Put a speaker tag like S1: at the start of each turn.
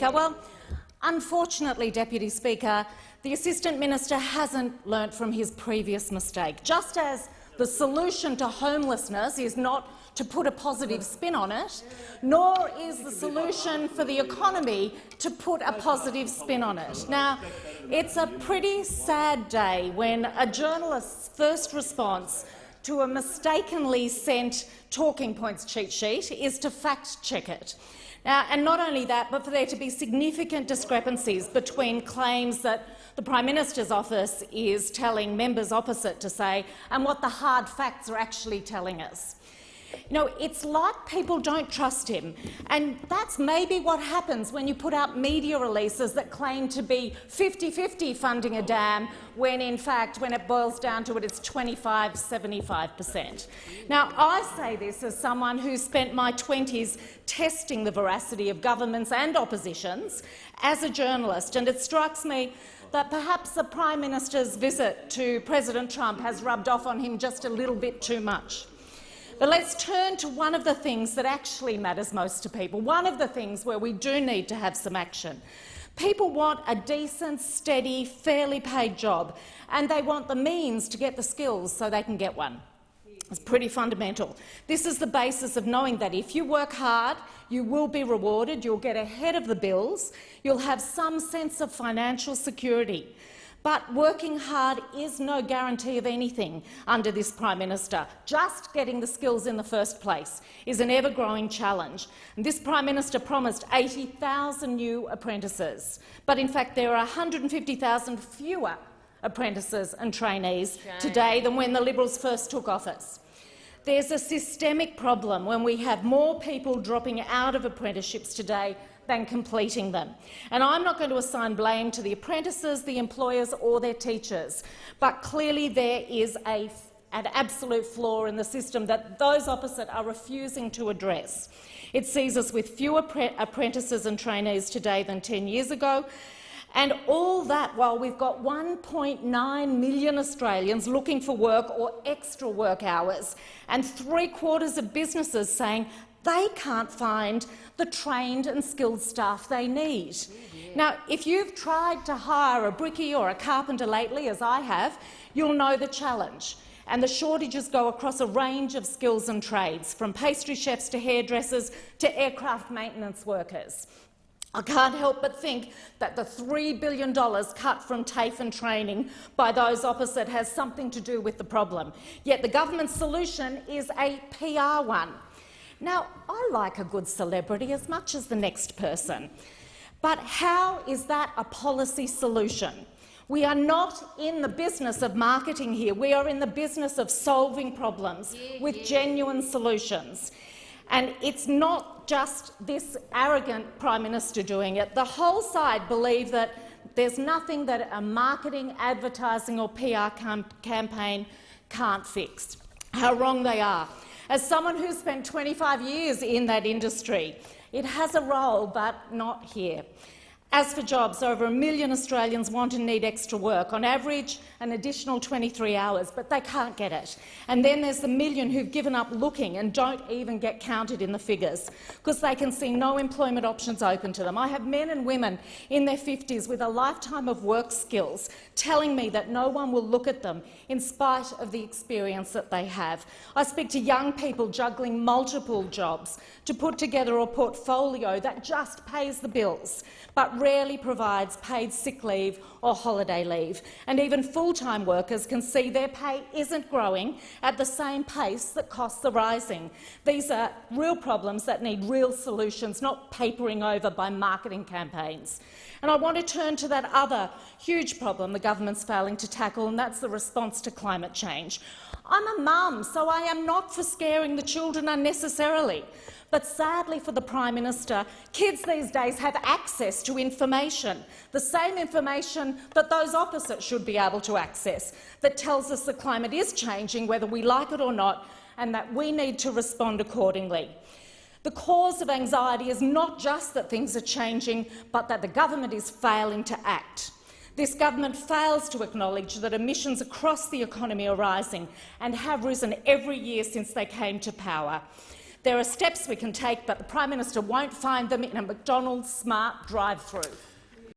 S1: Well, unfortunately, Deputy Speaker, the Assistant Minister hasn't learnt from his previous mistake. Just as the solution to homelessness is not to put a positive spin on it, nor is the solution for the economy to put a positive spin on it. Now, it's a pretty sad day when a journalist's first response to a mistakenly sent talking points cheat sheet is to fact-check it. And not only that, but for there to be significant discrepancies between claims that the Prime Minister's office is telling members opposite to say and what the hard facts are actually telling us. You know, it's like people don't trust him, and that's maybe what happens when you put out media releases that claim to be 50-50 funding a dam, when in fact, when it boils down to it, it's 25–75%. Now, I say this as someone who spent my 20s testing the veracity of governments and oppositions as a journalist, and it strikes me that perhaps the Prime Minister's visit to President Trump has rubbed off on him just a little bit too much. But let's turn to one of the things that actually matters most to people, one of the things where we do need to have some action. People want a decent, steady, fairly paid job, and they want the means to get the skills so they can get one. It's pretty fundamental. This is the basis of knowing that if you work hard, you will be rewarded, you'll get ahead of the bills, you'll have some sense of financial security. But working hard is no guarantee of anything under this Prime Minister. Just getting the skills in the first place is an ever-growing challenge. And this Prime Minister promised 80,000 new apprentices, but in fact there are 150,000 fewer apprentices and trainees today than when the Liberals first took office. There's a systemic problem when we have more people dropping out of apprenticeships today than completing them. And I'm not going to assign blame to the apprentices, the employers or their teachers, but clearly there is an absolute flaw in the system that those opposite are refusing to address. It sees us with fewer apprentices and trainees today than 10 years ago, and all that while we've got 1.9 million Australians looking for work or extra work hours, and 3/4 of businesses saying they can't find the trained and skilled staff they need. Now, if you've tried to hire a brickie or a carpenter lately, as I have, you'll know the challenge. And the shortages go across a range of skills and trades, from pastry chefs to hairdressers to aircraft maintenance workers. I can't help but think that the $3 billion cut from TAFE and training by those opposite has something to do with the problem. Yet the government's solution is a PR one. Now, I like a good celebrity as much as the next person, but how is that a policy solution? We are not in the business of marketing here. We are in the business of solving problems with genuine solutions. And it's not just this arrogant Prime Minister doing it. The whole side believe that there's nothing that a marketing, advertising or PR campaign can't fix. How wrong they are. As someone who's spent 25 years in that industry, it has a role, but not here. As for jobs, over 1 million Australians want and need extra work, on average an additional 23 hours, but they can't get it. And then there's the million who've given up looking and don't even get counted in the figures because they can see no employment options open to them. I have men and women in their 50s with a lifetime of work skills telling me that no one will look at them in spite of the experience that they have. I speak to young people juggling multiple jobs to put together a portfolio that just pays the bills, but rarely provides paid sick leave or holiday leave. And even full-time workers can see their pay isn't growing at the same pace that costs are rising. These are real problems that need real solutions, not papering over by marketing campaigns. And I want to turn to that other huge problem the government's failing to tackle, and that's the response to climate change. I'm a mum, so I am not for scaring the children unnecessarily. But sadly for the Prime Minister, kids these days have access to information, the same information that those opposite should be able to access, that tells us the climate is changing whether we like it or not, and that we need to respond accordingly. The cause of anxiety is not just that things are changing, but that the government is failing to act. This government fails to acknowledge that emissions across the economy are rising and have risen every year since they came to power. There are steps we can take, but the Prime Minister won't find them in a McDonald's smart drive-through.